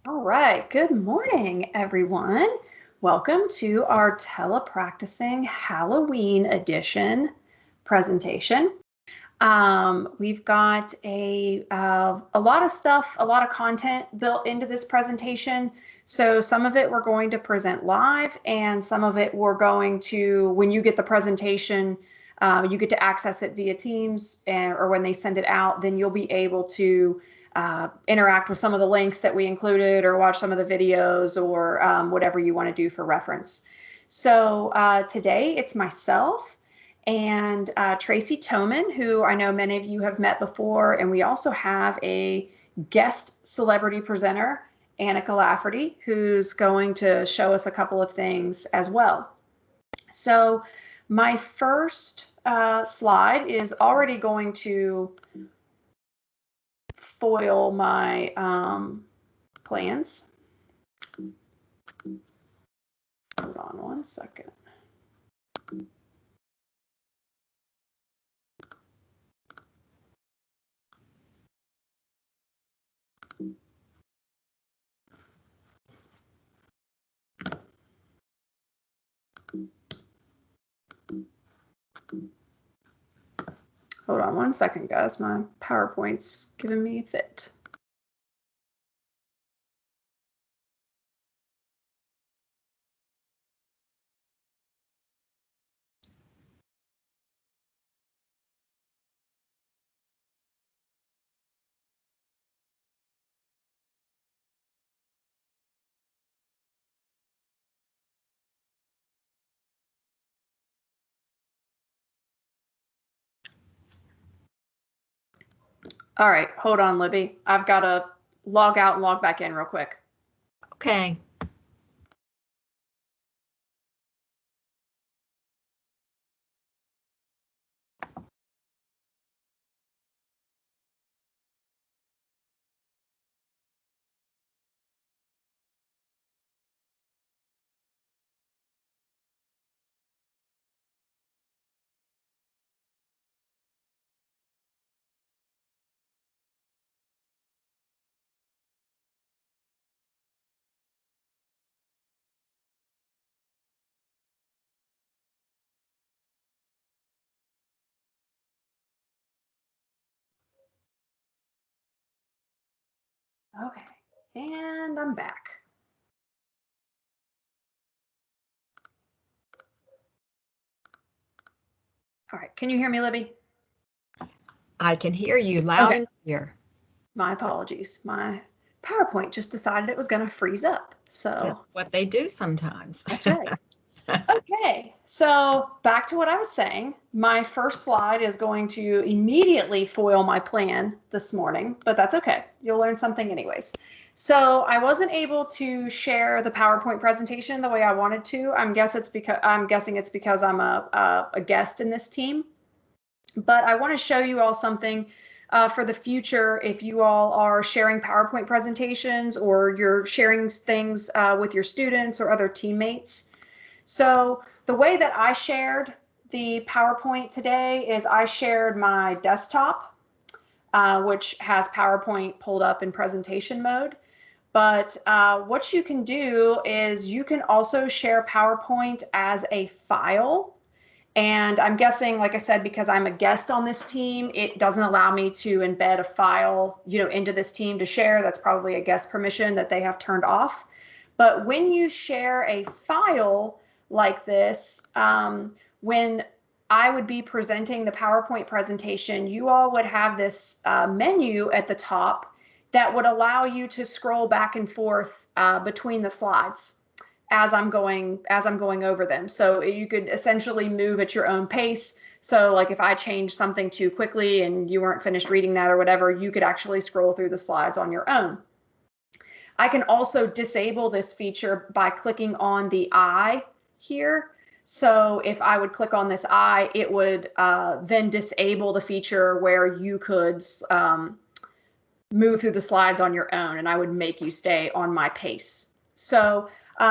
All right, good morning, everyone. Welcome to our TelePracticing Halloween edition presentation. We've got a lot of stuff, a lot of content built into this presentation. So some of it we're going to present live, and some of it we're going to, when you get the presentation, you get to access it via Teams, or when they send it out, then you'll be able to interact with some of the links that we included or watch some of the videos or whatever you want to do for reference. So today it's myself and Tracy Toman, who I know many of you have met before, and we also have a guest celebrity presenter, Annika Lafferty, who's going to show us a couple of things as well. So my first slide is already going to foil my plans. Hold on one second. Hold on one second, guys. My PowerPoint's giving me a fit. All right, hold on, Libby. I've got to log out and log back in real quick. Okay. Okay, and I'm back. All right, can you hear me, Libby? I can hear you loud and clear. My apologies. My PowerPoint just decided it was going to freeze up. So that's what they do sometimes. That's right. Okay, so back to what I was saying. My first slide is going to immediately foil my plan this morning, but that's okay. You'll learn something anyways. So I wasn't able to share the PowerPoint presentation the way I wanted to. I'm guessing it's because I'm a guest in this team. But I want to show you all something for the future if you all are sharing PowerPoint presentations or you're sharing things with your students or other teammates. So the way that I shared the PowerPoint today is I shared my desktop, which has PowerPoint pulled up in presentation mode. But what you can do is you can also share PowerPoint as a file. And I'm guessing, like I said, because I'm a guest on this team, it doesn't allow me to embed a file, into this team to share. That's probably a guest permission that they have turned off. But when you share a file like this, when I would be presenting the PowerPoint presentation, you all would have this menu at the top that would allow you to scroll back and forth between the slides as I'm going over them. So you could essentially move at your own pace. So like if I changed something too quickly and you weren't finished reading that or whatever, you could actually scroll through the slides on your own. I can also disable this feature by clicking on the eye here. So if I would click on this eye, it would then disable the feature where you could move through the slides on your own, and I would make you stay on my pace. So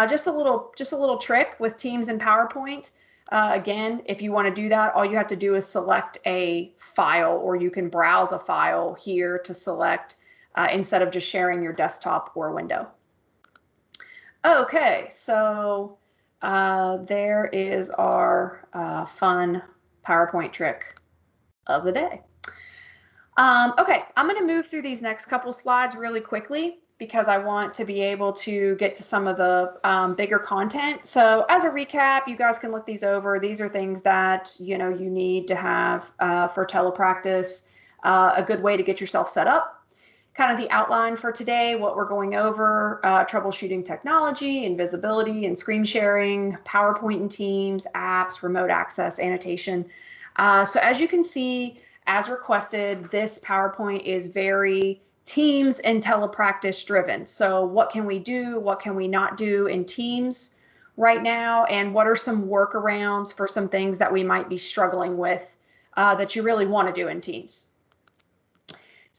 just a little trick with Teams and PowerPoint. Again, if you want to do that, all you have to do is select a file, or you can browse a file here to select instead of just sharing your desktop or window. Okay, so there is our fun PowerPoint trick of the day. Okay, I'm going to move through these next couple slides really quickly because I want to be able to get to some of the bigger content. So as a recap, you guys can look these over. These are things that you need to have for telepractice, a good way to get yourself set up. Kind of the outline for today, what we're going over, troubleshooting technology, invisibility and screen sharing, PowerPoint and Teams, apps, remote access, annotation. So as you can see, as requested, this PowerPoint is very Teams and telepractice driven. So what can we do? What can we not do in Teams right now? And what are some workarounds for some things that we might be struggling with that you really want to do in Teams?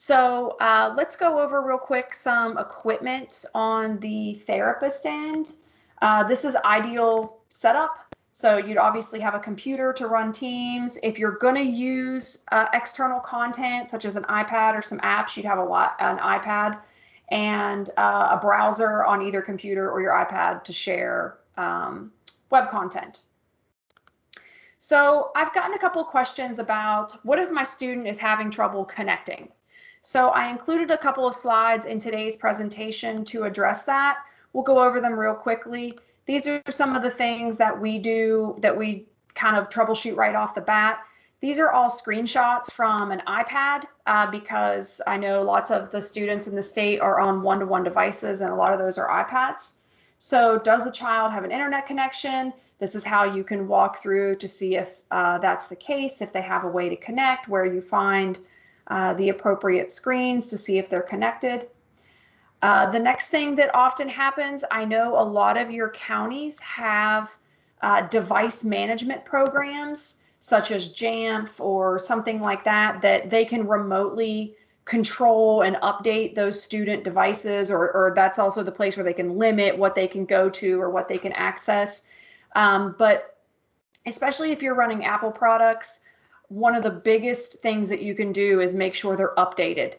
So let's go over real quick some equipment on the therapist end. This is ideal setup. So you'd obviously have a computer to run Teams. If you're going to use external content, such as an iPad or some apps, you'd have an iPad and a browser on either computer or your iPad to share web content. So I've gotten a couple of questions about what if my student is having trouble connecting? So I included a couple of slides in today's presentation to address that. We'll go over them real quickly. These are some of the things that we do that we kind of troubleshoot right off the bat. These are all screenshots from an iPad because I know lots of the students in the state are on one-to-one devices and a lot of those are iPads. So does the child have an internet connection? This is how you can walk through to see if that's the case, if they have a way to connect, where you find the appropriate screens to see if they're connected. The next thing that often happens, I know a lot of your counties have device management programs such as Jamf or something like that, that they can remotely control and update those student devices, or that's also the place where they can limit what they can go to or what they can access. But especially if you're running Apple products, one of the biggest things that you can do is make sure they're updated.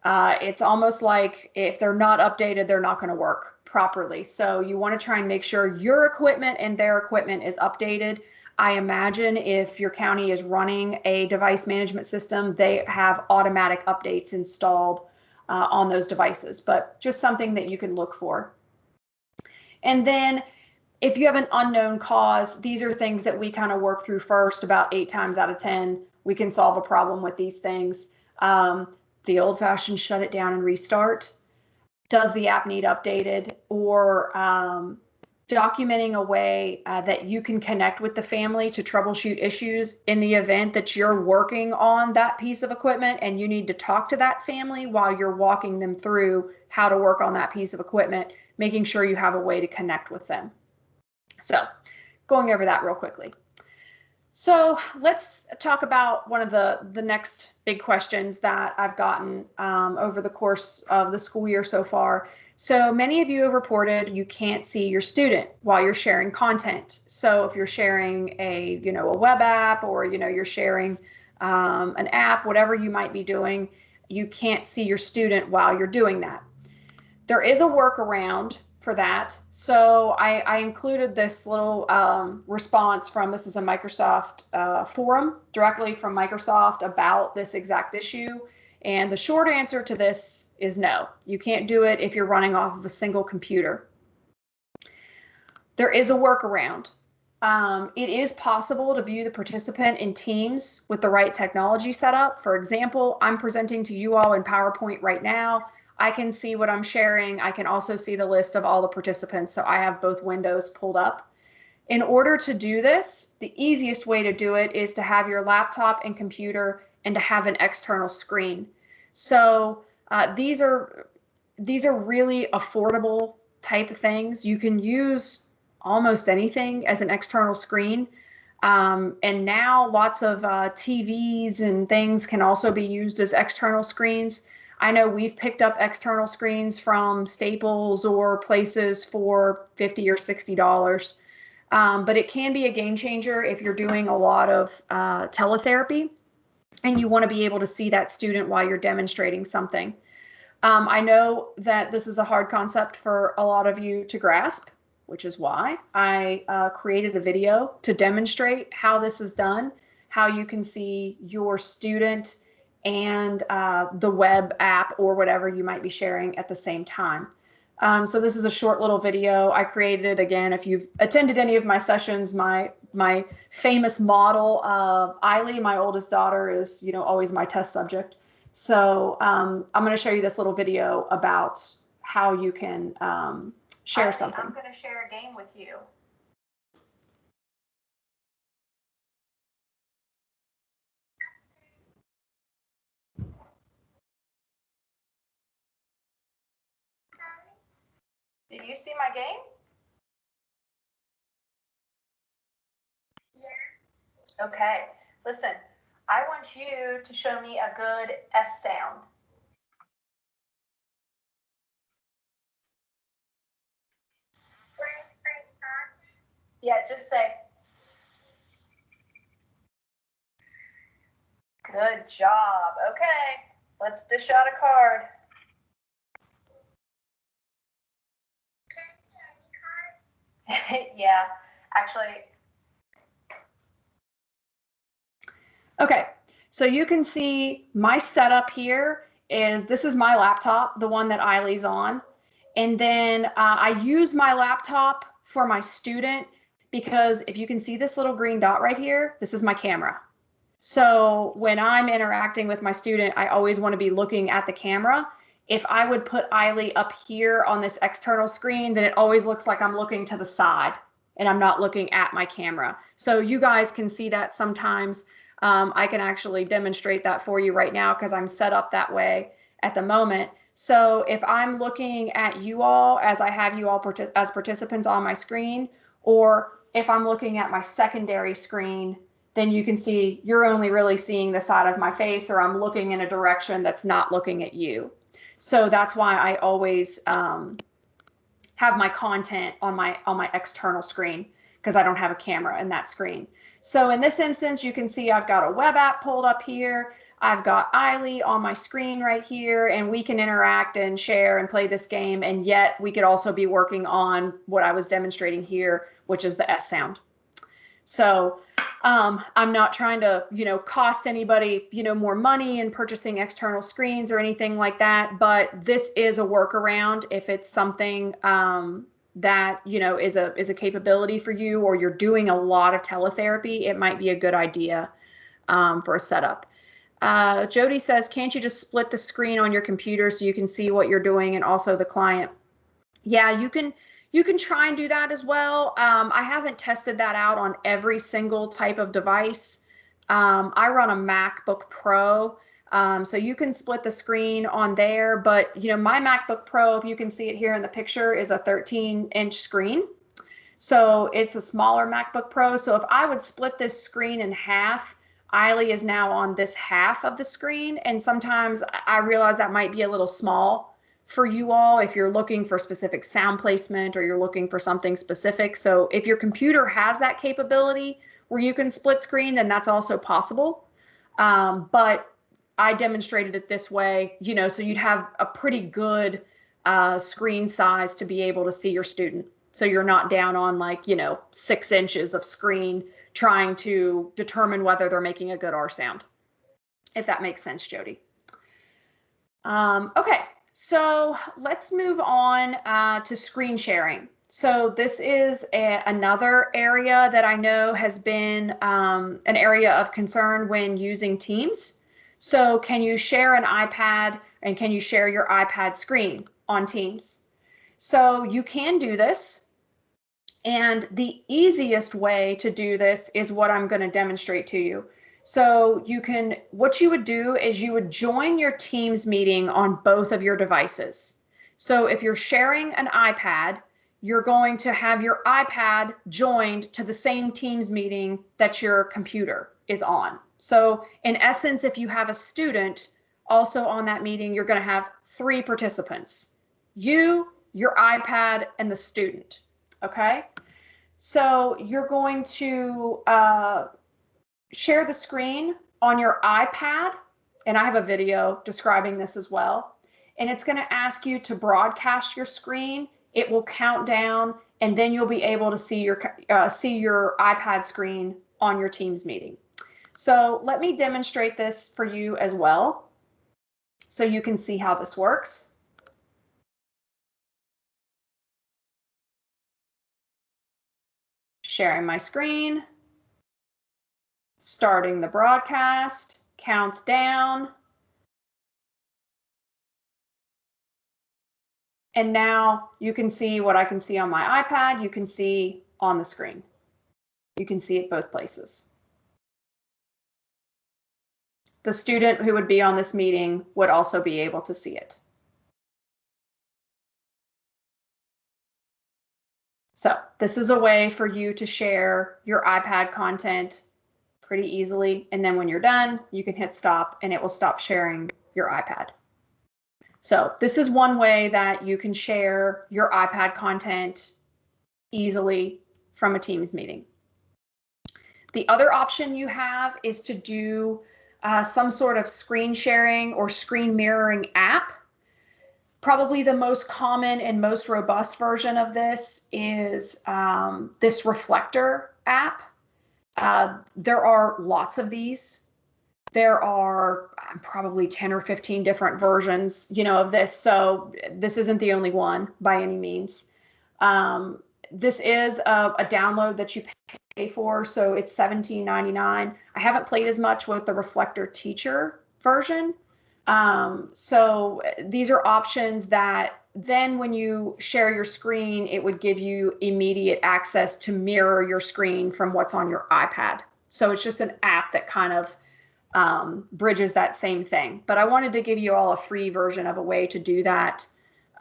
It's almost like if they're not updated, they're not going to work properly. So you want to try and make sure your equipment and their equipment is updated. I imagine if your county is running a device management system, they have automatic updates installed on those devices, but just something that you can look for. And then if you have an unknown cause, these are things that we kind of work through first. About 8 times out of 10, we can solve a problem with these things. The old-fashioned shut it down and restart. Does the app need updated? Or documenting a way that you can connect with the family to troubleshoot issues in the event that you're working on that piece of equipment and you need to talk to that family while you're walking them through how to work on that piece of equipment, making sure you have a way to connect with them. So going over that real quickly. So let's talk about one of the next big questions that I've gotten over the course of the school year so far. So many of you have reported you can't see your student while you're sharing content. So if you're sharing a web app, or you're sharing an app, whatever you might be doing, you can't see your student while you're doing that. There is a workaround for that. So I included this little response from, this is a Microsoft forum directly from Microsoft about this exact issue. And the short answer to this is no, you can't do it if you're running off of a single computer. There is a workaround. It is possible to view the participant in Teams with the right technology setup. For example, I'm presenting to you all in PowerPoint right now. I can see what I'm sharing. I can also see the list of all the participants. So I have both windows pulled up. In order to do this, the easiest way to do it is to have your laptop and computer and to have an external screen. So these are really affordable type of things. You can use almost anything as an external screen. And now lots of TVs and things can also be used as external screens. I know we've picked up external screens from Staples or places for $50 or $60. But it can be a game changer if you're doing a lot of teletherapy and you want to be able to see that student while you're demonstrating something. I know that this is a hard concept for a lot of you to grasp, which is why I created a video to demonstrate how this is done, how you can see your student and the web app or whatever you might be sharing at the same time. So this is a short little video. I created it again. If you've attended any of my sessions, my famous model of Eiley, my oldest daughter, is always my test subject. So I'm going to show you this little video about how you can share something. I'm going to share a game with you. Did you see my game? Yeah. Okay. Listen, I want you to show me a good S sound. Yeah, just say. Good job. Okay, let's dish out a card. Yeah, actually. Okay, so you can see my setup here this is my laptop, the one that Eiley's on. And then I use my laptop for my student because if you can see this little green dot right here, this is my camera. So when I'm interacting with my student, I always want to be looking at the camera. If I would put Eiley up here on this external screen, then it always looks like I'm looking to the side and I'm not looking at my camera. So you guys can see that sometimes. I can actually demonstrate that for you right now because I'm set up that way at the moment. So if I'm looking at you all as I have you all as participants on my screen, or if I'm looking at my secondary screen, then you can see you're only really seeing the side of my face, or I'm looking in a direction that's not looking at you. So that's why I always have my content on my external screen, because I don't have a camera in that screen. So in this instance, you can see I've got a web app pulled up here. I've got Eiley on my screen right here, and we can interact and share and play this game. And yet we could also be working on what I was demonstrating here, which is the S sound. So I'm not trying to, cost anybody, more money in purchasing external screens or anything like that. But this is a workaround if it's something that, is a capability for you, or you're doing a lot of teletherapy, it might be a good idea for a setup. Jody says, can't you just split the screen on your computer so you can see what you're doing and also the client? Yeah, you can try and do that as well. I haven't tested that out on every single type of device. I run a MacBook Pro, so you can split the screen on there. But my MacBook Pro, if you can see it here in the picture, is a 13-inch screen. So it's a smaller MacBook Pro. So if I would split this screen in half, Eiley is now on this half of the screen. And sometimes I realize that might be a little small for you all if you're looking for specific sound placement or you're looking for something specific. So if your computer has that capability where you can split screen, then that's also possible. But I demonstrated it this way, so you'd have a pretty good screen size to be able to see your student. So you're not down on 6 inches of screen trying to determine whether they're making a good R sound, if that makes sense, Jody. Okay. So let's move on to screen sharing. So this is another area that I know has been an area of concern when using Teams. So can you share an iPad, and can you share your iPad screen on Teams? So you can do this. And the easiest way to do this is what I'm going to demonstrate to you. So what you would do is you would join your Teams meeting on both of your devices. So if you're sharing an iPad, you're going to have your iPad joined to the same Teams meeting that your computer is on. So in essence, if you have a student also on that meeting, you're going to have 3 participants: you, your iPad, and the student. Okay? So you're going to share the screen on your iPad, and I have a video describing this as well. And it's going to ask you to broadcast your screen. It will count down, and then you'll be able to see your iPad screen on your Teams meeting. So let me demonstrate this for you as well, so you can see how this works. Sharing my screen, starting the broadcast, counts down. And now you can see what I can see on my iPad, you can see on the screen. You can see it both places. The student who would be on this meeting would also be able to see it. So this is a way for you to share your iPad content pretty easily. And then when you're done, you can hit stop and it will stop sharing your iPad. So this is one way that you can share your iPad content easily from a Teams meeting. The other option you have is to do some sort of screen sharing or screen mirroring app. Probably the most common and most robust version of this is this Reflector app. There are lots of these. There are probably 10 or 15 different versions, of this. So this isn't the only one by any means. This is a download that you pay for, so it's $17.99. I haven't played as much with the Reflector Teacher version. So these are options that then when you share your screen, it would give you immediate access to mirror your screen from what's on your iPad. So it's just an app that kind of bridges that same thing. But I wanted to give you all a free version of a way to do that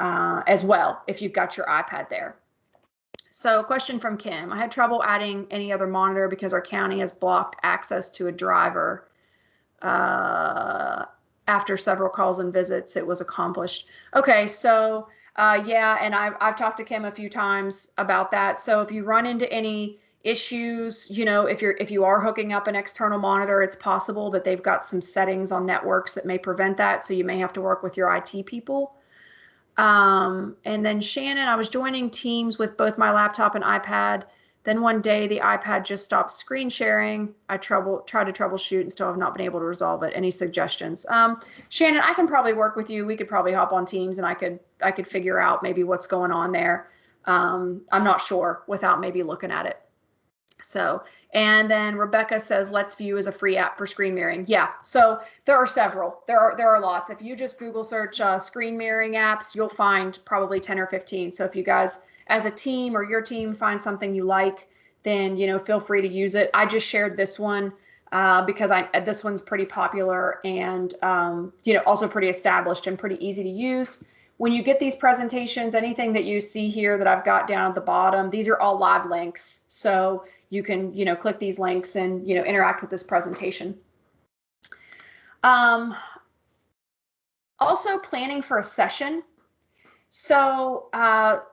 as well if you've got your iPad there. So question from Kim. I had trouble adding any other monitor because our county has blocked access to a driver. After several calls and visits, it was accomplished. Okay, so yeah, and I've talked to Kim a few times about that. So if you run into any issues, if you are hooking up an external monitor, it's possible that they've got some settings on networks that may prevent that. So you may have to work with your IT people. And then Shannon, I was joining Teams with both my laptop and iPad. Then one day the iPad just stopped screen sharing. I tried to troubleshoot and still have not been able to resolve it. Any suggestions? Shannon, I can probably work with you. We could probably hop on Teams and I could figure out maybe what's going on there. I'm not sure without maybe looking at it. So, and then Rebecca says, Let's View is a free app for screen mirroring. Yeah, so there are several. There are lots. If you just Google search screen mirroring apps, you'll find probably 10 or 15. So if you guys as a team or your team find something you like, then, feel free to use it. I just shared this one because this one's pretty popular and, also pretty established and pretty easy to use. When you get these presentations, anything that you see here that I've got down at the bottom, these are all live links. So you can, click these links and, interact with this presentation. Also planning for a session. So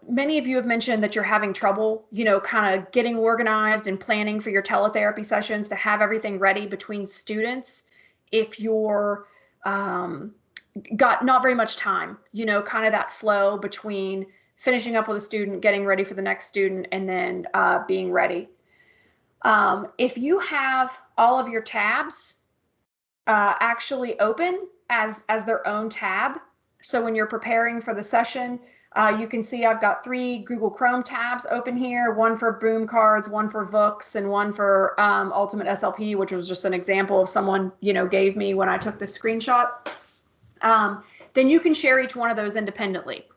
many of you have mentioned that you're having trouble, kind of getting organized and planning for your teletherapy sessions to have everything ready between students. If you're got not very much time, kind of that flow between finishing up with a student, getting ready for the next student, and then being ready. If you have all of your tabs actually open as their own tab, so when you're preparing for the session, you can see I've got 3 Google Chrome tabs open here, one for Boom Cards, one for Vooks, and one for Ultimate SLP, which was just an example of someone, gave me when I took this screenshot. Then you can share each one of those independently.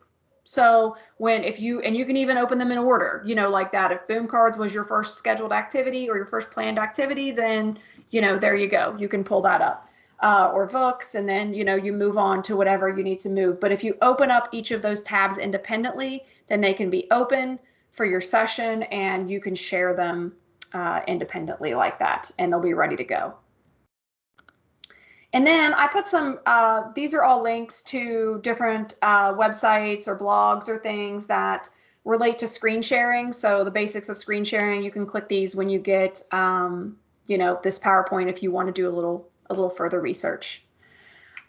So you can even open them in order, like that. If Boom Cards was your first scheduled activity or your first planned activity, then, there you go. You can pull that up. Or Vooks, and then, you move on to whatever you need to move. But if you open up each of those tabs independently, then they can be open for your session and you can share them independently like that, and they'll be ready to go. And then I put some, these are all links to different websites or blogs or things that relate to screen sharing. So the basics of screen sharing, you can click these when you get, this PowerPoint if you want to do a little further research.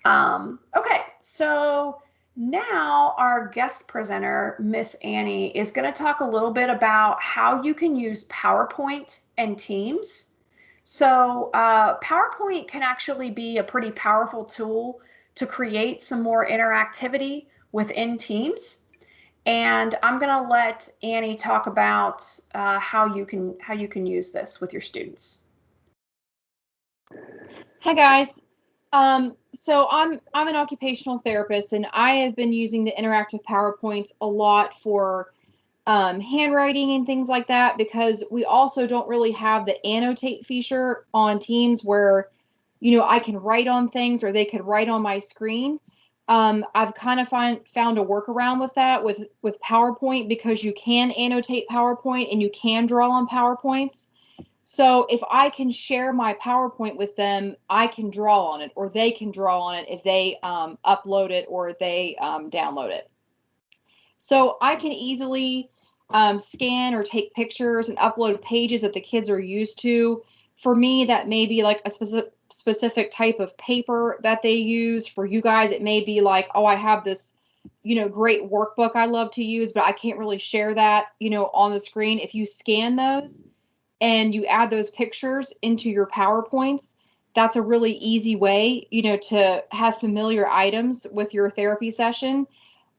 Okay, so Now our guest presenter, Miss Annie, is going to talk a little bit about how you can use PowerPoint and Teams. So PowerPoint can actually be a pretty powerful tool to create some more interactivity within Teams. And I'm going to let Annie talk about how you can use this with your students. Hi guys. So I'm an occupational therapist, and I have been using the interactive PowerPoints a lot for handwriting and things like that, because we also don't really have the annotate feature on Teams where, I can write on things or they could write on my screen. I've kind of found a workaround with that with PowerPoint, because you can annotate PowerPoint and you can draw on PowerPoints. So if I can share my PowerPoint with them, I can draw on it, or they can draw on it if they upload it or they download it. So I can easily scan or take pictures and upload pages that the kids are used to. For me, that may be like a specific type of paper that they use. For you guys, it may be like, oh, I have this, great workbook I love to use, but I can't really share that, on the screen. If you scan those and you add those pictures into your PowerPoints, that's a really easy way, to have familiar items with your therapy session.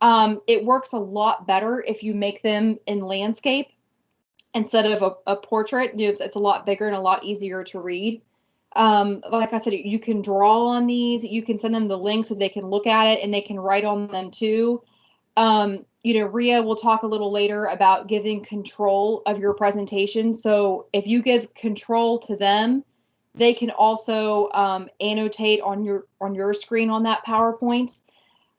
It works a lot better if you make them in landscape instead of a portrait. It's a lot bigger and a lot easier to read. Like I said, you can draw on these. You can send them the link so they can look at it and they can write on them too. Rhea will talk a little later about giving control of your presentation. So if you give control to them, they can also annotate on your screen on that PowerPoint.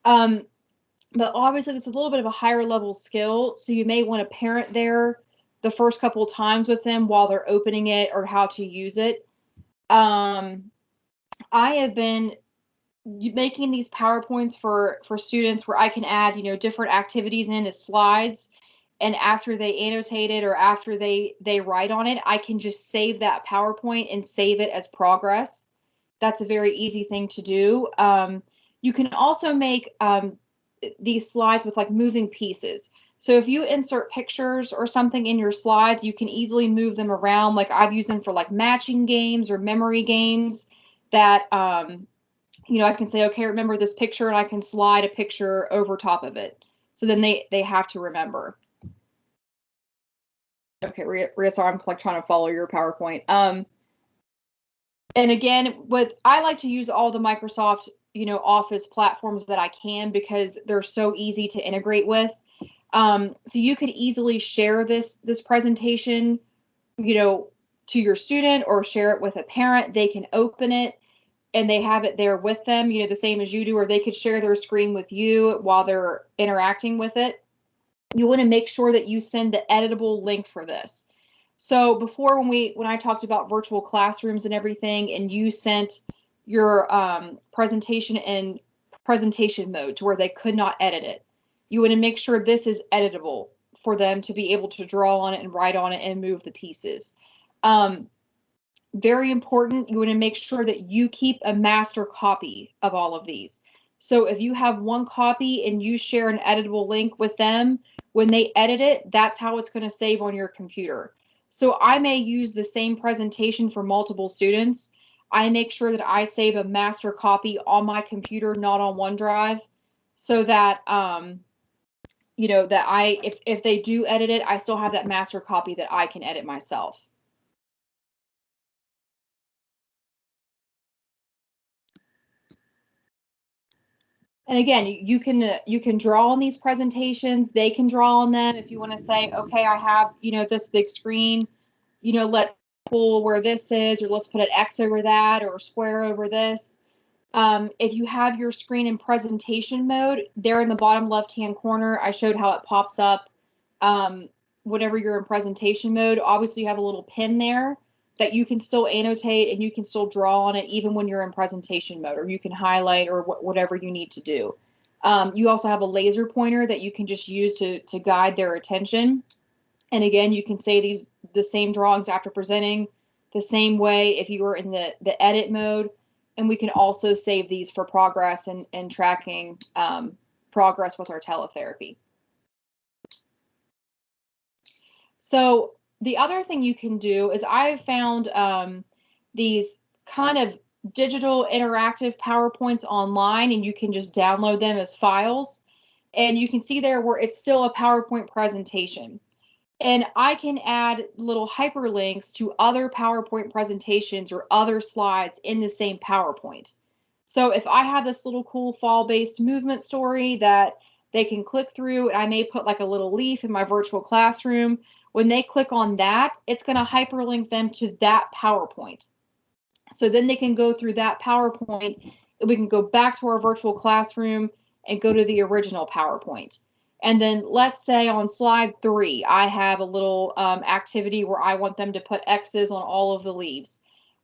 But obviously, this is a little bit of a higher level skill, so you may want to parent there the first couple of times with them while they're opening it or how to use it. I have been making these PowerPoints for students where I can add, different activities in as slides, and after they annotate it or after they write on it, I can just save that PowerPoint and save it as progress. That's a very easy thing to do. You can also make these slides with like moving pieces. So if you insert pictures or something in your slides, you can easily move them around. Like I've used them for like matching games or memory games that I can say, okay, remember this picture, and I can slide a picture over top of it. So then they have to remember. Okay, Rhea, sorry, I'm like trying to follow your PowerPoint. And again, I like to use all the Microsoft, Office platforms that I can, because they're so easy to integrate with. So you could easily share this presentation, to your student, or share it with a parent. They can open it and they have it there with them, the same as you do, or they could share their screen with you while they're interacting with it. You want to make sure that you send the editable link for this. So before, when I talked about virtual classrooms and everything, and you sent your presentation in presentation mode to where they could not edit it, you want to make sure this is editable for them to be able to draw on it and write on it and move the pieces. Very important, you want to make sure that you keep a master copy of all of these. So if you have one copy and you share an editable link with them, when they edit it, that's how it's going to save on your computer. So I may use the same presentation for multiple students. I make sure that I save a master copy on my computer, not on OneDrive, so that if they do edit it, I still have that master copy that I can edit myself. And again, you can draw on these presentations. They can draw on them. If you want to say, okay, I have, this big screen, let's pull where this is, or let's put an X over that, or a square over this. If you have your screen in presentation mode, there in the bottom left-hand corner, I showed how it pops up whenever you're in presentation mode. Obviously, you have a little pin there that you can still annotate and you can still draw on it even when you're in presentation mode, or you can highlight, or whatever you need to do. You also have a laser pointer that you can just use to guide their attention. And again, you can say the same drawings after presenting the same way if you were in the edit mode. And we can also save these for progress and tracking progress with our teletherapy. So the other thing you can do is I've found these kind of digital interactive PowerPoints online, and you can just download them as files. And you can see there where it's still a PowerPoint presentation. And I can add little hyperlinks to other PowerPoint presentations or other slides in the same PowerPoint. So if I have this little cool fall-based movement story that they can click through, and I may put like a little leaf in my virtual classroom, when they click on that, it's going to hyperlink them to that PowerPoint. So then they can go through that PowerPoint, and we can go back to our virtual classroom and go to the original PowerPoint. And then let's say on slide 3, I have a little activity where I want them to put X's on all of the leaves.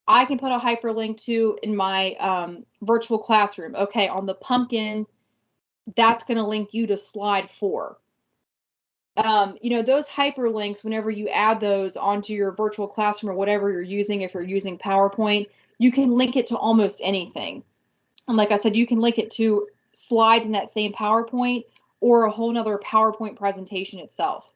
I can put a hyperlink to in my virtual classroom. Okay, on the pumpkin, that's going to link you to slide 4. You know, those hyperlinks, whenever you add those onto your virtual classroom or whatever you're using, if you're using PowerPoint, you can link it to almost anything. And like I said, you can link it to slides in that same PowerPoint or a whole nother PowerPoint presentation itself.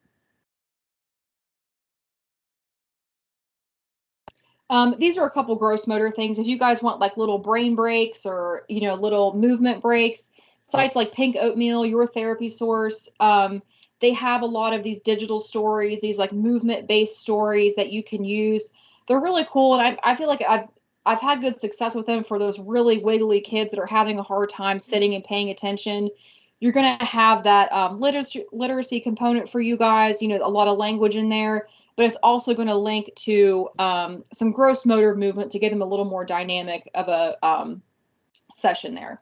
These are a couple gross motor things. If you guys want like little brain breaks or, you know, little movement breaks, sites like Pink Oatmeal, Your Therapy Source, they have a lot of these digital stories, these like movement-based stories that you can use. They're really cool, and I feel like I've had good success with them for those really wiggly kids that are having a hard time sitting and paying attention. You're going to have that literacy component for you guys, you know, a lot of language in there, but it's also going to link to some gross motor movement to get them a little more dynamic of a session there.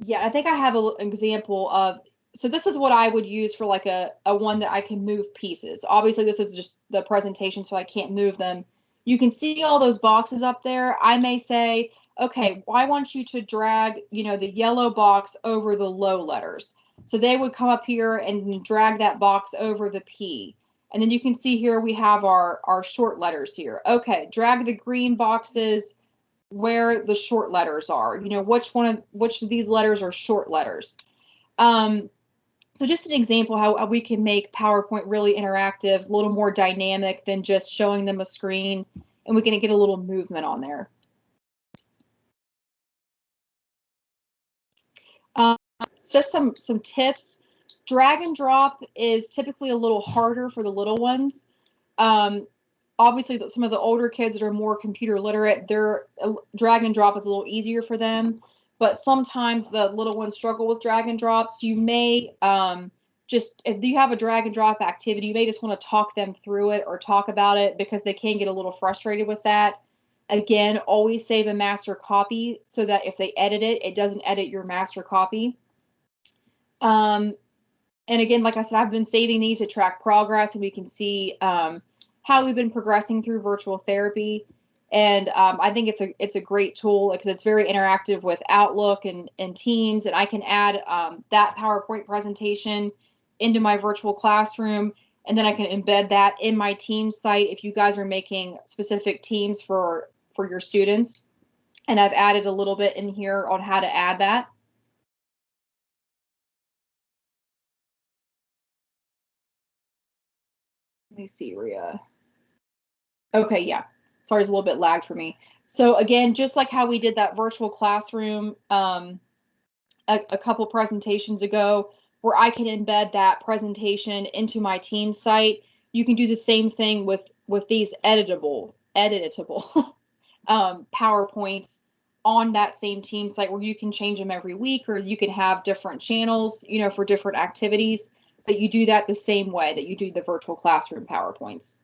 Yeah, I think I have an example of, so this is what I would use for like a one that I can move pieces. Obviously, this is just the presentation, so I can't move them. You can see all those boxes up there. I may say, okay, well, I want you to drag, you know, the yellow box over the low letters. So they would come up here and drag that box over the P. And then you can see here we have our short letters here. Okay, drag the green boxes where the short letters are, you know, which of these letters are short letters. So just an example how we can make PowerPoint really interactive, a little more dynamic than just showing them a screen, and we can get a little movement on there. Just some tips. Drag and drop is typically a little harder for the little ones. Obviously, some of the older kids that are more computer literate, their drag and drop is a little easier for them. But sometimes the little ones struggle with drag and drops. You may just, if you have a drag and drop activity, you may just want to talk them through it or talk about it because they can get a little frustrated with that. Again, always save a master copy so that if they edit it, it doesn't edit your master copy. And again, like I said, I've been saving these to track progress, and we can see how we've been progressing through virtual therapy. And I think it's a great tool because it's very interactive with Outlook and Teams, and I can add that PowerPoint presentation into my virtual classroom, and then I can embed that in my Teams site if you guys are making specific teams for your students. And I've added a little bit in here on how to add that. Let me see, Rhea. Okay, yeah. Sorry, it's a little bit lagged for me. So again, just like how we did that virtual classroom a couple presentations ago, where I can embed that presentation into my team site, you can do the same thing with these editable PowerPoints on that same team site, where you can change them every week, or you can have different channels, you know, for different activities. But you do that the same way that you do the virtual classroom PowerPoints.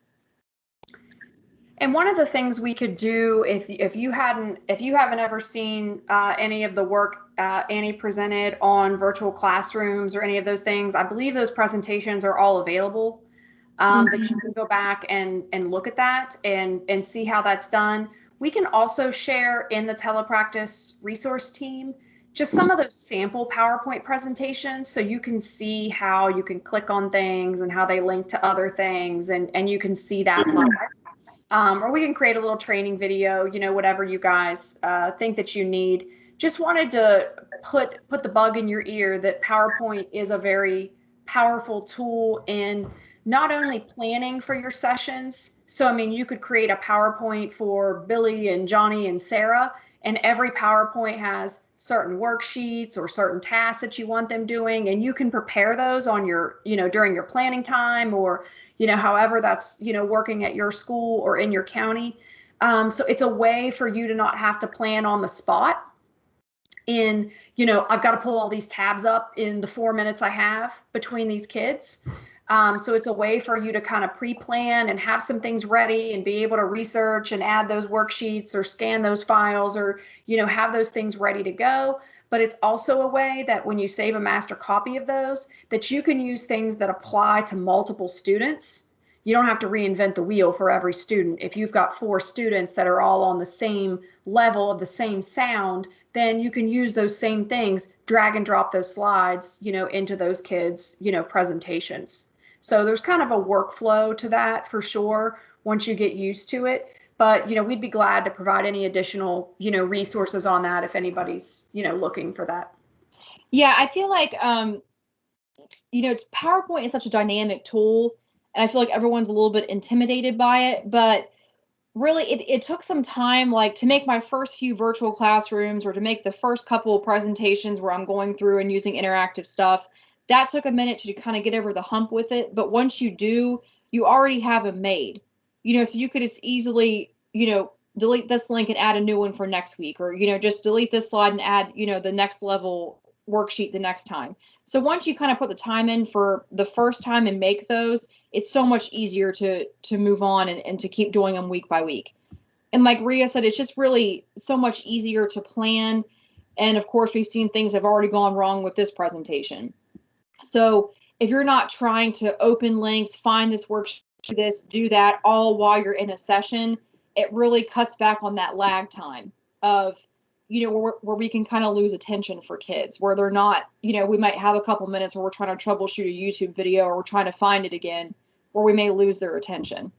And one of the things we could do, if you haven't ever seen any of the work Annie presented on virtual classrooms or any of those things, I believe those presentations are all available. That you can go back and look at that and see how that's done. We can also share in the telepractice resource team just some of those sample PowerPoint presentations, so you can see how you can click on things and how they link to other things, and you can see that live. Or we can create a little training video, you know, whatever you guys think that you need just wanted to put the bug in your ear that PowerPoint is a very powerful tool in not only planning for your sessions. So, I mean, you could create a PowerPoint for Billy and Johnny and Sarah, and every PowerPoint has certain worksheets or certain tasks that you want them doing, and you can prepare those on your, during your planning time, or, however that's, working at your school or in your county. So it's a way for you to not have to plan on the spot in, I've got to pull all these tabs up in the 4 minutes I have between these kids. So it's a way for you to kind of pre-plan and have some things ready and be able to research and add those worksheets or scan those files, or, have those things ready to go. But it's also a way that when you save a master copy of those, that you can use things that apply to multiple students. You don't have to reinvent the wheel for every student. If you've got 4 students that are all on the same level of the same sound, then you can use those same things, drag and drop those slides, into those kids, presentations. So there's kind of a workflow to that for sure once you get used to it. But, we'd be glad to provide any additional, resources on that if anybody's, looking for that. Yeah, I feel like, PowerPoint is such a dynamic tool, and I feel like everyone's a little bit intimidated by it, but really it took some time, like to make my first few virtual classrooms or to make the first couple of presentations where I'm going through and using interactive stuff. That took a minute to kind of get over the hump with it. But once you do, you already have them made, so you could as easily, delete this link and add a new one for next week, or, just delete this slide and add, the next level worksheet the next time. So once you kind of put the time in for the first time and make those, it's so much easier to move on and to keep doing them week by week. And like Rhea said, it's just really so much easier to plan. And of course, we've seen things have already gone wrong with this presentation. So if you're not trying to open links, find this worksheet, do that all while you're in a session, it really cuts back on that lag time of, where we can kind of lose attention for kids, where they're not, we might have a couple minutes where we're trying to troubleshoot a YouTube video, or we're trying to find it again, where we may lose their attention.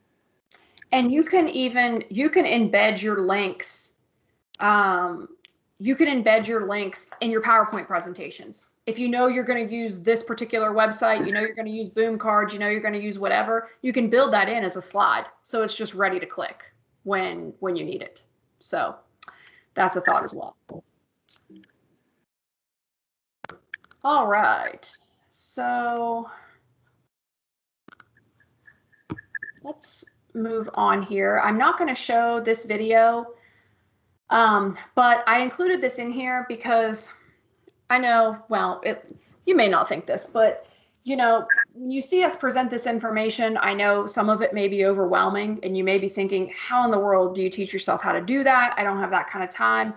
And you can embed your links. You can embed your links in your PowerPoint presentations. If you're going to use this particular website, you're going to use Boom Cards, you're going to use whatever, you can build that in as a slide. So it's just ready to click when you need it. So that's a thought as well. All right. So let's move on here. I'm not going to show this video, but I included this in here because I know, well, you may not think this, but when you see us present this information, I know some of it may be overwhelming, and you may be thinking, how in the world do you teach yourself how to do that? I don't have that kind of time.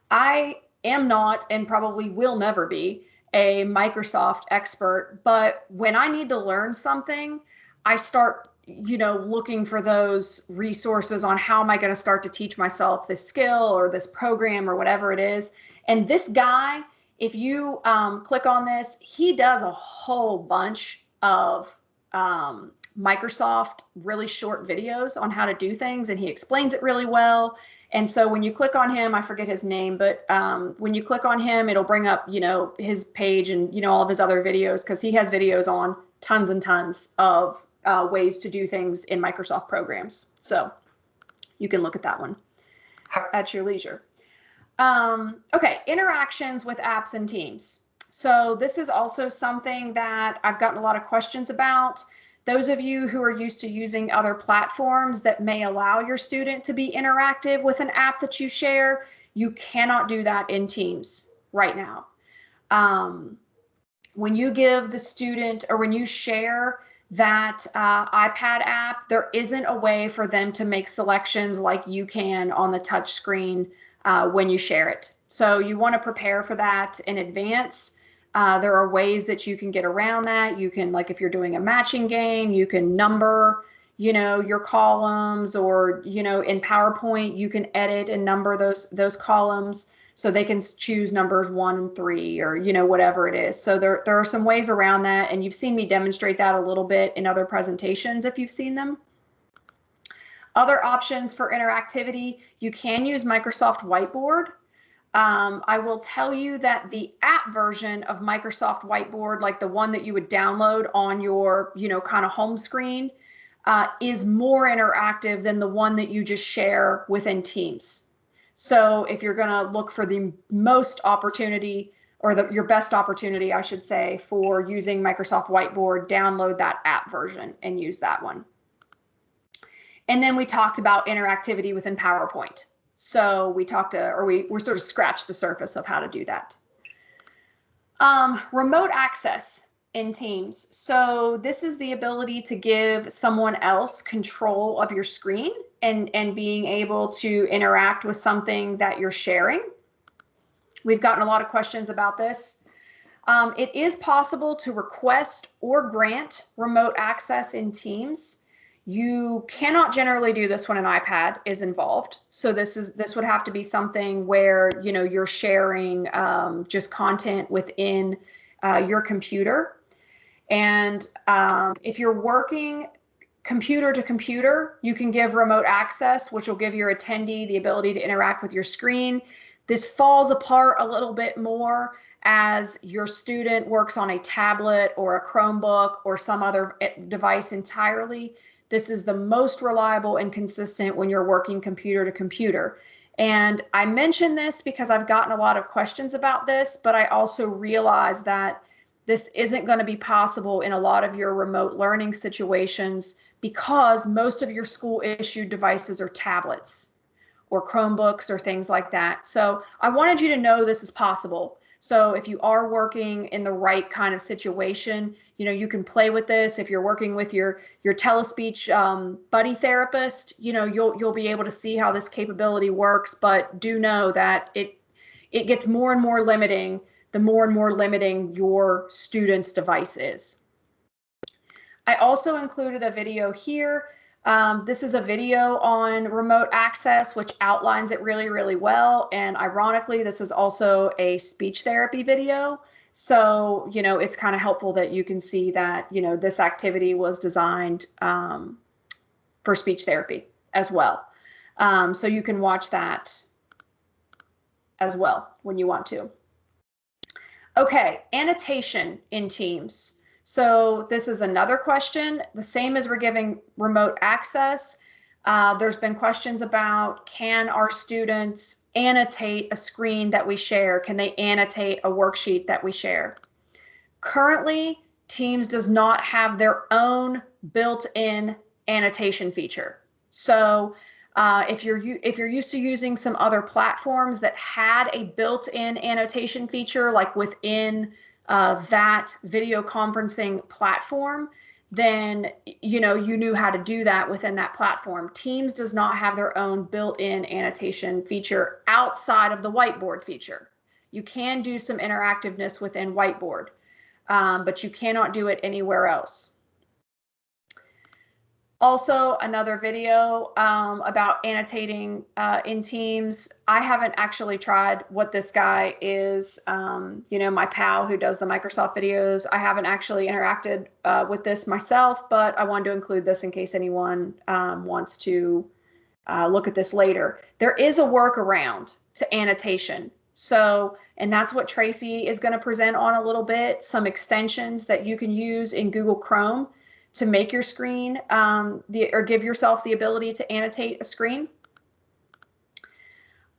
I am not, and probably will never be, a Microsoft expert, but when I need to learn something, I start looking for those resources on how am I going to start to teach myself this skill or this program or whatever it is. And this guy, if you click on this, he does a whole bunch of Microsoft really short videos on how to do things, and he explains it really well. And so when you click on him, I forget his name, but when you click on him, it'll bring up, his page and, all of his other videos, because he has videos on tons and tons of ways to do things in Microsoft programs. So you can look at that one at your leisure. Okay, interactions with apps and teams. So this is also something that I've gotten a lot of questions about. Those of you who are used to using other platforms that may allow your student to be interactive with an app that you share, you cannot do that in Teams right now. When you give the student, or when you share that iPad app, there isn't a way for them to make selections like you can on the touch screen when you share it. So you want to prepare for that in advance. There are ways that you can get around that. You can, like if you're doing a matching game, you can number, your columns, or, in PowerPoint, you can edit and number those columns so they can choose numbers 1 and 3, or, whatever it is. So there are some ways around that. And you've seen me demonstrate that a little bit in other presentations if you've seen them. Other options for interactivity, you can use Microsoft Whiteboard. I will tell you that the app version of Microsoft Whiteboard, like the one that you would download on your, kind of home screen, is more interactive than the one that you just share within Teams. So if you're going to look for the most opportunity, or your best opportunity, I should say, for using Microsoft Whiteboard, download that app version and use that one. And then we talked about interactivity within PowerPoint. So we sort of scratched the surface of how to do that. Remote access in Teams. So this is the ability to give someone else control of your screen and being able to interact with something that you're sharing. We've gotten a lot of questions about this. It is possible to request or grant remote access in Teams. You cannot generally do this when an iPad is involved. So this would have to be something where you're sharing just content within your computer. And if you're working computer to computer, you can give remote access, which will give your attendee the ability to interact with your screen. This falls apart a little bit more as your student works on a tablet or a Chromebook or some other device entirely. This is the most reliable and consistent when you're working computer to computer. And I mention this because I've gotten a lot of questions about this, but I also realize that this isn't going to be possible in a lot of your remote learning situations because most of your school issued devices are tablets or Chromebooks or things like that. So I wanted you to know this is possible. So if you are working in the right kind of situation, you can play with this. If you're working with your telespeech buddy therapist, you'll be able to see how this capability works. But do know that it gets more and more limiting the more and more limiting your student's device is. I also included a video here. This is a video on remote access, which outlines it really, really well. And ironically, this is also a speech therapy video. So, it's kind of helpful that you can see that, this activity was designed for speech therapy as well. So you can watch that as well when you want to. Okay, annotation in Teams. So this is another question, the same as we're giving remote access. There's been questions about, can our students annotate a screen that we share? Can they annotate a worksheet that we share? Currently, Teams does not have their own built-in annotation feature. So if you're used to using some other platforms that had a built-in annotation feature, like within that video conferencing platform, then you knew how to do that within that platform. Teams does not have their own built-in annotation feature outside of the whiteboard feature. You can do some interactiveness within whiteboard, but you cannot do it anywhere else. Also, another video about annotating in Teams. I haven't actually tried what this guy is, my pal who does the Microsoft videos. I haven't actually interacted with this myself, but I wanted to include this in case anyone wants to look at this later. There is a workaround to annotation. So, and that's what Tracy is going to present on a little bit, some extensions that you can use in Google Chrome to make your screen or give yourself the ability to annotate a screen.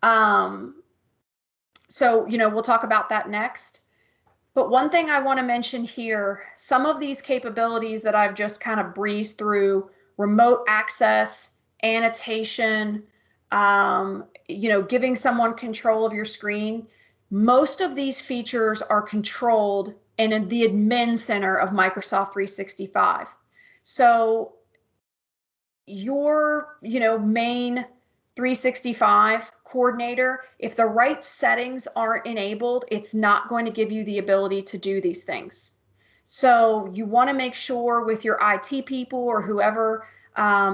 So, we'll talk about that next. But one thing I want to mention here, some of these capabilities that I've just kind of breezed through, remote access, annotation, giving someone control of your screen, most of these features are controlled in the admin center of Microsoft 365. So your, main 365 coordinator, if the right settings aren't enabled, it's not going to give you the ability to do these things. So you want to make sure with your IT people or whoever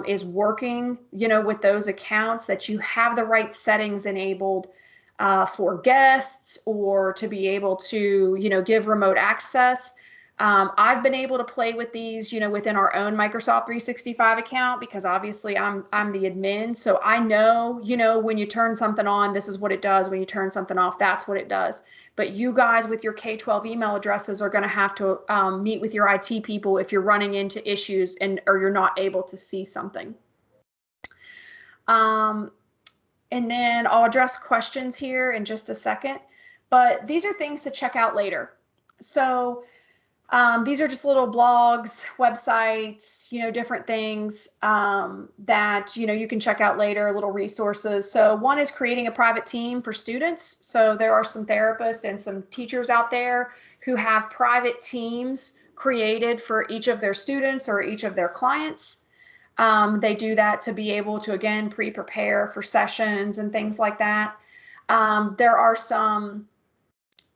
is working, with those accounts, that you have the right settings enabled for guests or to be able to, give remote access. I've been able to play with these, within our own Microsoft 365 account, because obviously I'm the admin. So I know, when you turn something on, this is what it does. When you turn something off, that's what it does. But you guys with your K-12 email addresses are going to have to meet with your IT people if you're running into issues or you're not able to see something. And then I'll address questions here in just a second. But these are things to check out later. So these are just little blogs, websites, different things that, you can check out later, little resources. So one is creating a private team for students. So there are some therapists and some teachers out there who have private teams created for each of their students or each of their clients. They do that to be able to, again, pre-prepare for sessions and things like that. There are some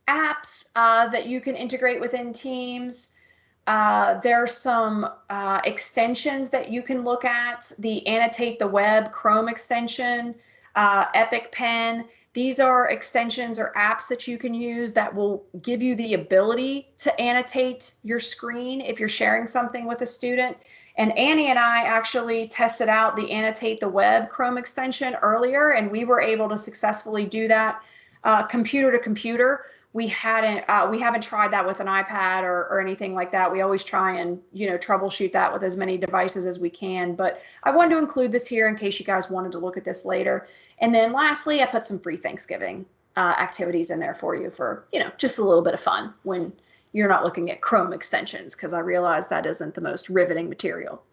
apps that you can integrate within Teams. There's some extensions that you can look at. The Annotate the Web Chrome extension, Epic Pen. These are extensions or apps that you can use that will give you the ability to annotate your screen if you're sharing something with a student. And Annie and I actually tested out the Annotate the Web Chrome extension earlier, and we were able to successfully do that computer to computer. We haven't tried that with an iPad or anything like that. We always try and, troubleshoot that with as many devices as we can. But I wanted to include this here in case you guys wanted to look at this later. And then lastly, I put some free Thanksgiving activities in there for you for, just a little bit of fun when you're not looking at Chrome extensions, because I realize that isn't the most riveting material.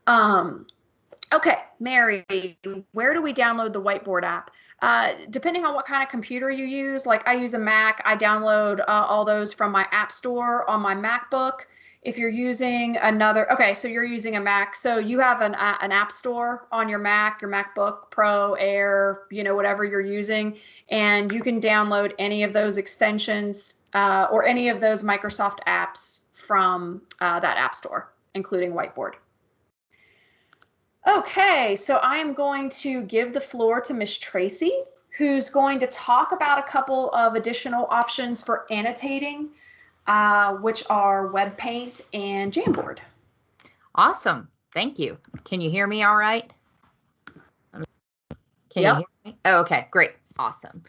Okay, Mary, where do we download the whiteboard app? Depending on what kind of computer you use, like I use a Mac, I download all those from my App Store on my MacBook. If you're using so you're using a Mac, so you have an App Store on your Mac, your MacBook Pro, Air, whatever you're using, and you can download any of those extensions or any of those Microsoft apps from that App Store, including Whiteboard. Okay, so I am going to give the floor to Miss Tracy, who's going to talk about a couple of additional options for annotating, which are WebPaint and Jamboard. Awesome. Thank you. Can you hear me all right? Can Yep. you hear me? Oh, okay, great. Awesome.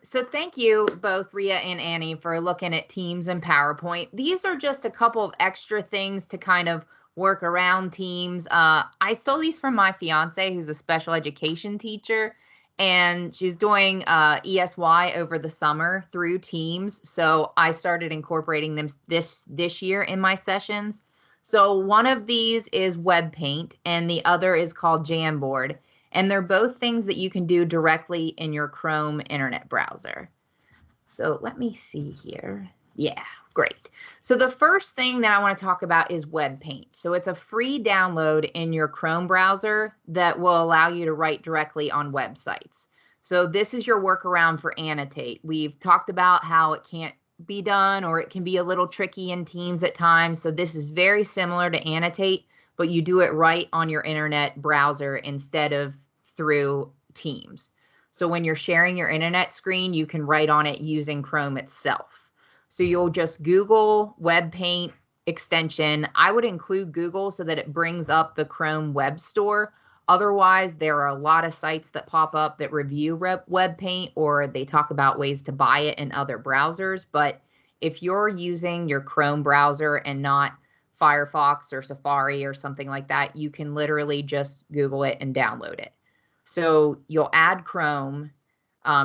So thank you both Rhea and Annie for looking at Teams and PowerPoint. These are just a couple of extra things to kind of work around Teams. I stole these from my fiance, who's a special education teacher, and she's doing ESY over the summer through Teams. So I started incorporating them this year in my sessions. So one of these is WebPaint and the other is called Jamboard. And they're both things that you can do directly in your Chrome internet browser. So let me see here. Yeah, great. So the first thing that I want to talk about is WebPaint. So it's a free download in your Chrome browser that will allow you to write directly on websites. So this is your workaround for Annotate. We've talked about how it can't be done or it can be a little tricky in Teams at times. So this is very similar to Annotate, but you do it right on your internet browser instead of through Teams. So when you're sharing your internet screen, you can write on it using Chrome itself. So you'll just Google WebPaint extension. I would include Google so that it brings up the Chrome Web Store. Otherwise, there are a lot of sites that pop up that review WebPaint or they talk about ways to buy it in other browsers. But if you're using your Chrome browser and not Firefox or Safari or something like that, you can literally just Google it and download it. So you'll add Chrome,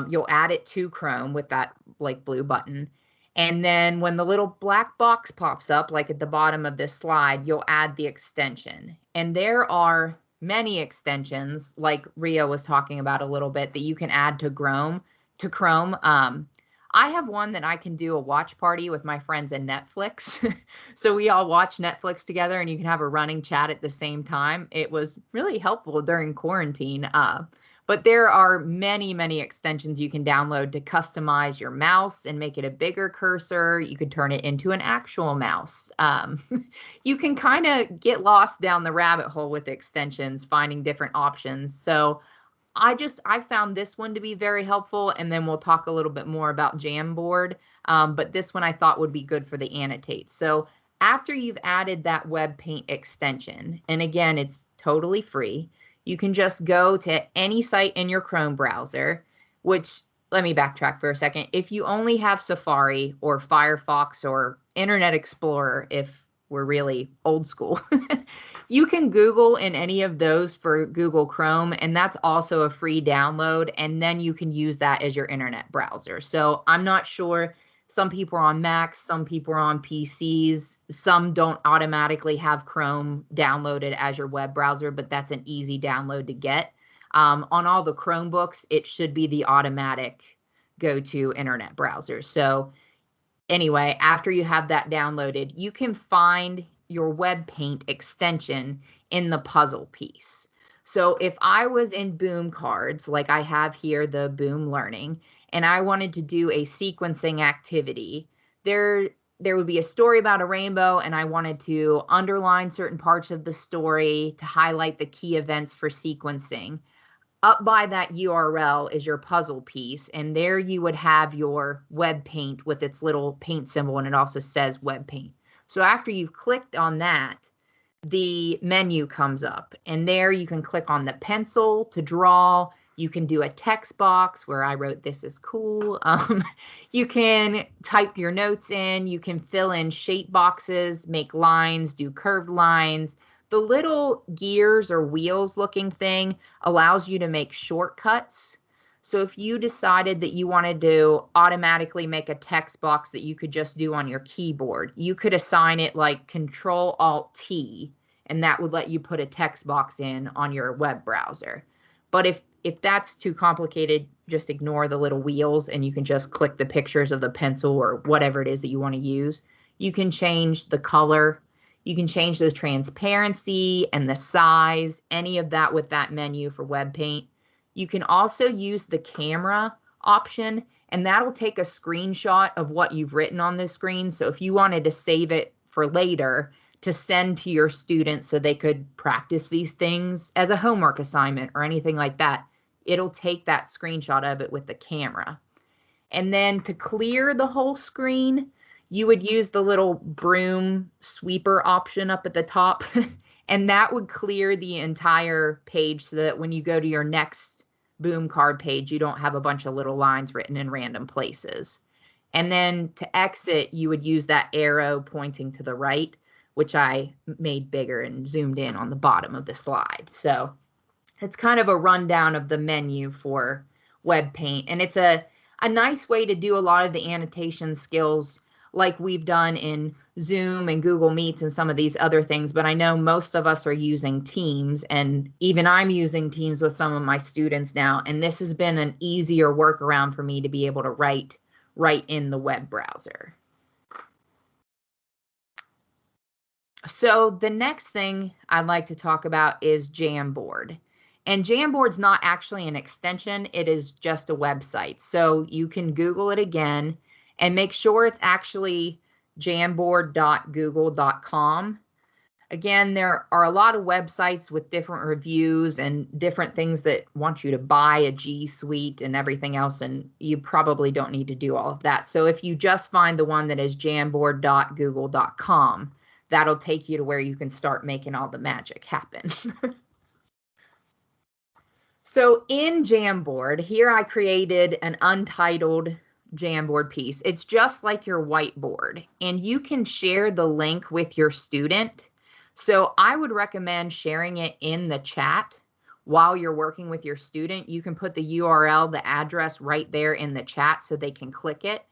you'll add it to Chrome with that like blue button. And then when the little black box pops up, like at the bottom of this slide, you'll add the extension. And there are many extensions, like Ria was talking about a little bit, that you can add to Chrome. I have one that I can do a watch party with my friends in Netflix. So we all watch Netflix together and you can have a running chat at the same time. It was really helpful during quarantine. But there are many, many extensions you can download to customize your mouse and make it a bigger cursor. You could turn it into an actual mouse. You can kind of get lost down the rabbit hole with extensions, finding different options. So I found this one to be very helpful, and then we'll talk a little bit more about Jamboard. But this one I thought would be good for the annotate. So after you've added that web paint extension, and again, it's totally free, you can just go to any site in your Chrome browser, which, let me backtrack for a second. If you only have Safari or Firefox or Internet Explorer, if we're really old school, you can Google in any of those for Google Chrome, and that's also a free download, and then you can use that as your internet browser. So I'm not sure, some people are on Macs, some people are on PCs, some don't automatically have Chrome downloaded as your web browser, but that's an easy download to get. On all the Chromebooks, it should be the automatic go-to internet browser. So anyway, after you have that downloaded, you can find your web paint extension in the puzzle piece. So if I was in Boom cards, like I have here, the Boom Learning, and I wanted to do a sequencing activity, there would be a story about a rainbow, and I wanted to underline certain parts of the story to highlight the key events for sequencing. Up by that URL is your puzzle piece, and there you would have your web paint with its little paint symbol, and it also says web paint. So after you've clicked on that, the menu comes up, and there you can click on the pencil to draw. You can do a text box where I wrote "this is cool." You can type your notes in. You can fill in shape boxes, make lines, do curved lines. The little gears or wheels looking thing allows you to make shortcuts. So if you decided that you wanted to automatically make a text box that you could just do on your keyboard, you could assign it like Control-Alt-T, and that would let you put a text box in on your web browser. But if that's too complicated, just ignore the little wheels and you can just click the pictures of the pencil or whatever it is that you want to use. You can change the color. You can change the transparency and the size, any of that with that menu for web paint. You can also use the camera option, and that'll take a screenshot of what you've written on this screen. So if you wanted to save it for later to send to your students so they could practice these things as a homework assignment or anything like that, it'll take that screenshot of it with the camera. And then to clear the whole screen, you would use the little broom sweeper option up at the top, and that would clear the entire page so that when you go to your next Boom card page, you don't have a bunch of little lines written in random places. And then to exit, you would use that arrow pointing to the right, which I made bigger and zoomed in on the bottom of the slide. So it's kind of a rundown of the menu for web paint, and it's a nice way to do a lot of the annotation skills like we've done in Zoom and Google Meets and some of these other things, but I know most of us are using Teams, and even I'm using Teams with some of my students now, and this has been an easier workaround for me to be able to write right in the web browser. So the next thing I'd like to talk about is Jamboard. And Jamboard's not actually an extension, it is just a website. So you can Google it again and make sure it's actually jamboard.google.com. Again, there are a lot of websites with different reviews and different things that want you to buy a G Suite and everything else, and you probably don't need to do all of that. So if you just find the one that is jamboard.google.com, that'll take you to where you can start making all the magic happen. So in Jamboard, here I created an untitled Jamboard piece. It's just like your whiteboard, and you can share the link with your student. So I would recommend sharing it in the chat while you're working with your student. You can put the URL, the address right there in the chat so they can click it.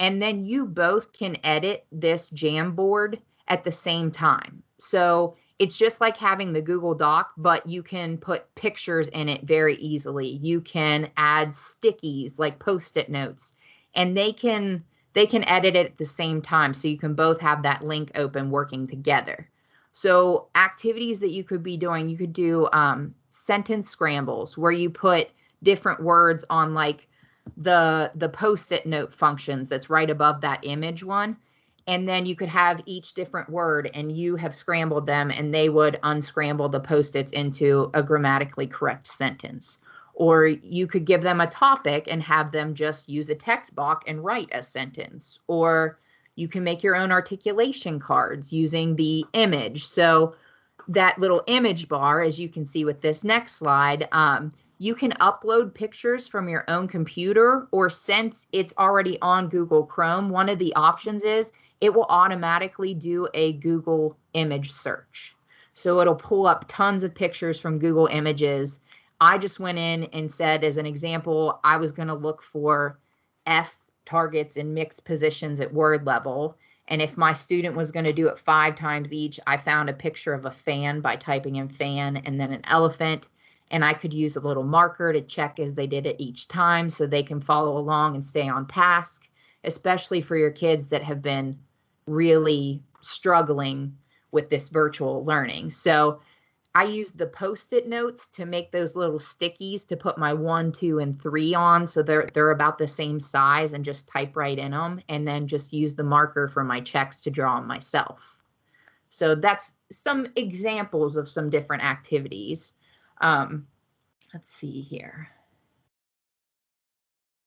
And then you both can edit this Jamboard at the same time. So it's just like having the Google Doc, but you can put pictures in it very easily. You can add stickies like Post-it notes, and they can edit it at the same time. So you can both have that link open working together. So activities that you could be doing, you could do sentence scrambles where you put different words on like the Post-it note functions that's right above that image one. And then you could have each different word and you have scrambled them and they would unscramble the Post-its into a grammatically correct sentence. Or you could give them a topic and have them just use a text box and write a sentence. Or you can make your own articulation cards using the image. So that little image bar, as you can see with this next slide, you can upload pictures from your own computer, or since it's already on Google Chrome, one of the options is it will automatically do a Google image search. So it'll pull up tons of pictures from Google Images. I just went in and said, as an example, I was going to look for F targets in mixed positions at word level. And if my student was going to do it 5 times each, I found a picture of a fan by typing in fan and then an elephant. And I could use a little marker to check as they did it each time so they can follow along and stay on task, especially for your kids that have been really struggling with this virtual learning. So I used the Post-it notes to make those little stickies to put my 1, 2, and 3 on. So they're about the same size, and just type right in them, and then just use the marker for my checks to draw on myself. So that's some examples of some different activities. Let's see here.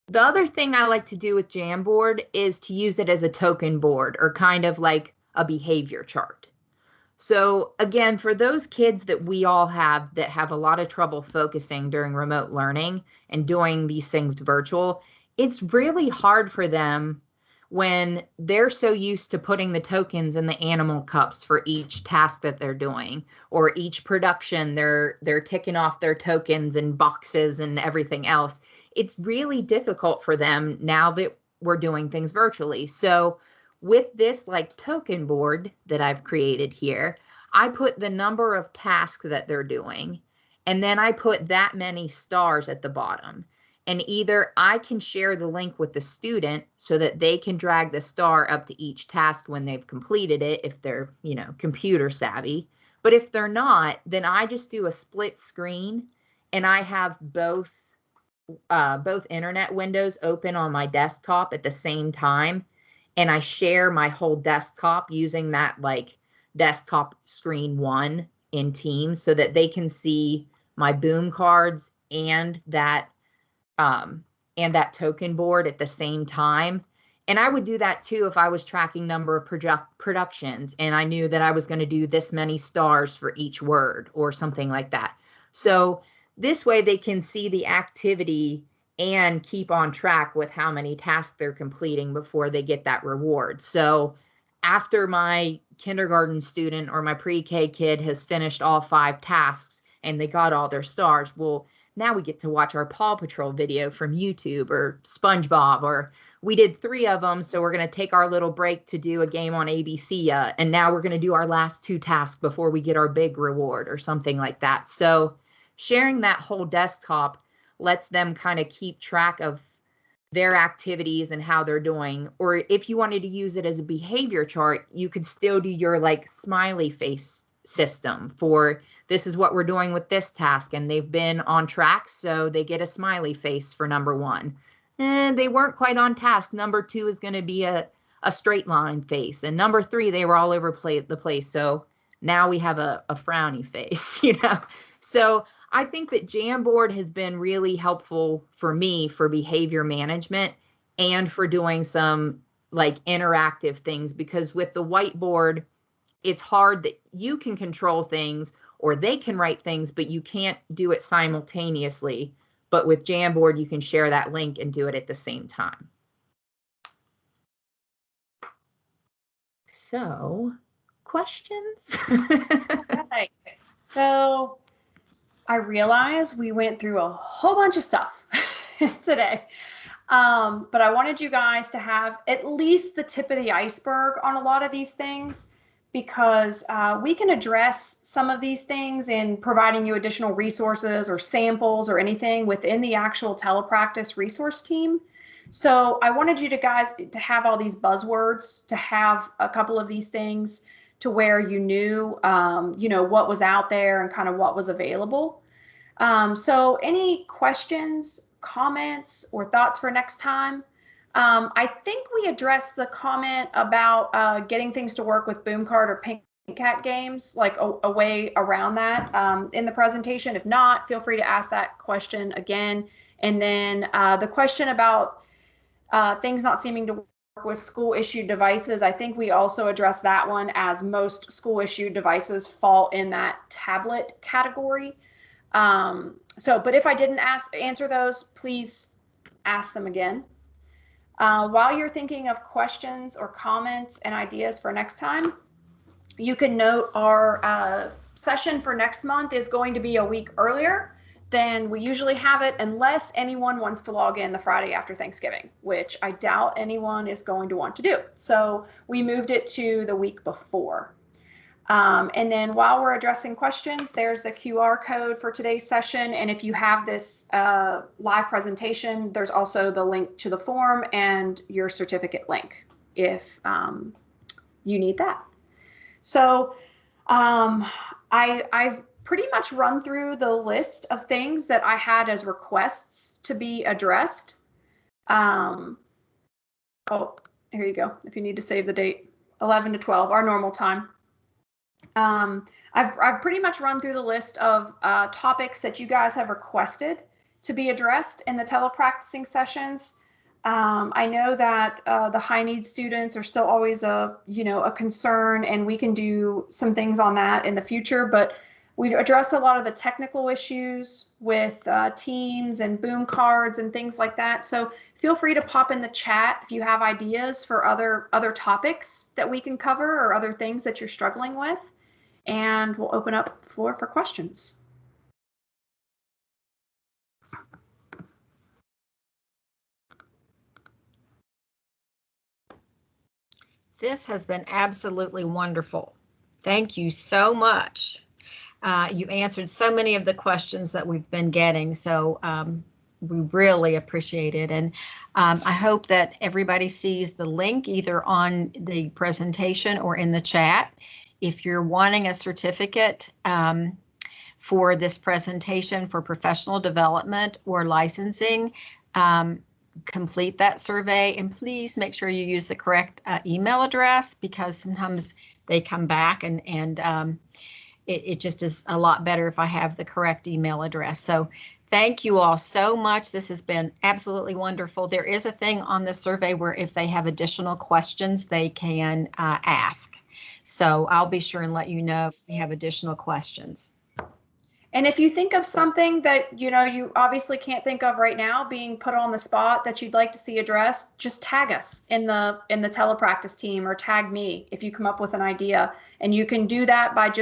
The other thing I like to do with Jamboard is to use it as a token board, or kind of like a behavior chart. So again, for those kids that we all have that have a lot of trouble focusing during remote learning and doing these things virtual, it's really hard for them when they're so used to putting the tokens in the animal cups for each task that they're doing, or each production they're ticking off their tokens and boxes and everything else. It's really difficult for them now that we're doing things virtually. So with this like token board that I've created here, I put the number of tasks that they're doing, and then I put that many stars at the bottom. And either I can share the link with the student so that they can drag the star up to each task when they've completed it, if they're, computer savvy. But if they're not, then I just do a split screen, and I have both internet windows open on my desktop at the same time. And I share my whole desktop using that like desktop screen 1 in Teams, so that they can see my boom cards and that token board at the same time. And I would do that too if I was tracking number of productions and I knew that I was going to do this many stars for each word or something like that. So this way they can see the activity and keep on track with how many tasks they're completing before they get that reward. So after my kindergarten student or my pre-K kid has finished all 5 tasks and they got all their stars, well, now we get to watch our Paw Patrol video from YouTube, or SpongeBob, or we did 3 of them, so we're going to take our little break to do a game on ABC, and now we're going to do our last 2 tasks before we get our big reward, or something like that. So sharing that whole desktop lets them kind of keep track of their activities and how they're doing. Or if you wanted to use it as a behavior chart, you could still do your like smiley face system for this is what we're doing with this task, and they've been on track, so they get a smiley face for number 1. And they weren't quite on task. Number 2 is going to be a straight line face, and number 3 they were all over the place, so now we have a frowny face. So I think that Jamboard has been really helpful for me for behavior management and for doing some like interactive things, because with the whiteboard, it's hard that you can control things or they can write things, but you can't do it simultaneously. But with Jamboard, you can share that link and do it at the same time. So, questions? Right. So I realize we went through a whole bunch of stuff today. But I wanted you guys to have at least the tip of the iceberg on a lot of these things, because we can address some of these things in providing you additional resources or samples or anything within the actual telepractice resource team. So I wanted you guys to have all these buzzwords, to have a couple of these things to where you knew, what was out there and kind of what was available. So any questions, comments, or thoughts for next time? I think we addressed the comment about getting things to work with BoomCard or Pink cat games, like a way around that in the presentation. If not, feel free to ask that question again. And then the question about things not seeming to work with school issued devices, I think we also addressed that one, as most school issued devices fall in that tablet category. But if I didn't answer those, please ask them again. While you're thinking of questions or comments and ideas for next time, you can note our session for next month is going to be a week earlier than we usually have it, unless anyone wants to log in the Friday after Thanksgiving, which I doubt anyone is going to want to do. So we moved it to the week before. And then while we're addressing questions, there's the QR code for today's session. And if you have this live presentation, there's also the link to the form and your certificate link if you need that. So I've pretty much run through the list of things that I had as requests to be addressed. Oh, here you go. If you need to save the date, 11 to 12, our normal time. I've pretty much run through the list of topics that you guys have requested to be addressed in the telepracticing sessions. I know that the high need students are still always a concern, and we can do some things on that in the future, but we've addressed a lot of the technical issues with Teams and boom cards and things like that. So feel free to pop in the chat if you have ideas for other topics that we can cover or other things that you're struggling with, and we'll open up the floor for questions. This has been absolutely wonderful. Thank you so much. You answered so many of the questions that we've been getting, so we really appreciate it. And I hope that everybody sees the link either on the presentation or in the chat. If you're wanting a certificate for this presentation for professional development or licensing, complete that survey, and please make sure you use the correct email address, because sometimes they come back and it just is a lot better if I have the correct email address. So thank you all so much. This has been absolutely wonderful. There is a thing on the survey where if they have additional questions, they can ask. So I'll be sure and let you know if we have additional questions. And if you think of something that you obviously can't think of right now, being put on the spot, that you'd like to see addressed, just tag us in the telepractice team, or tag me if you come up with an idea. And you can do that by just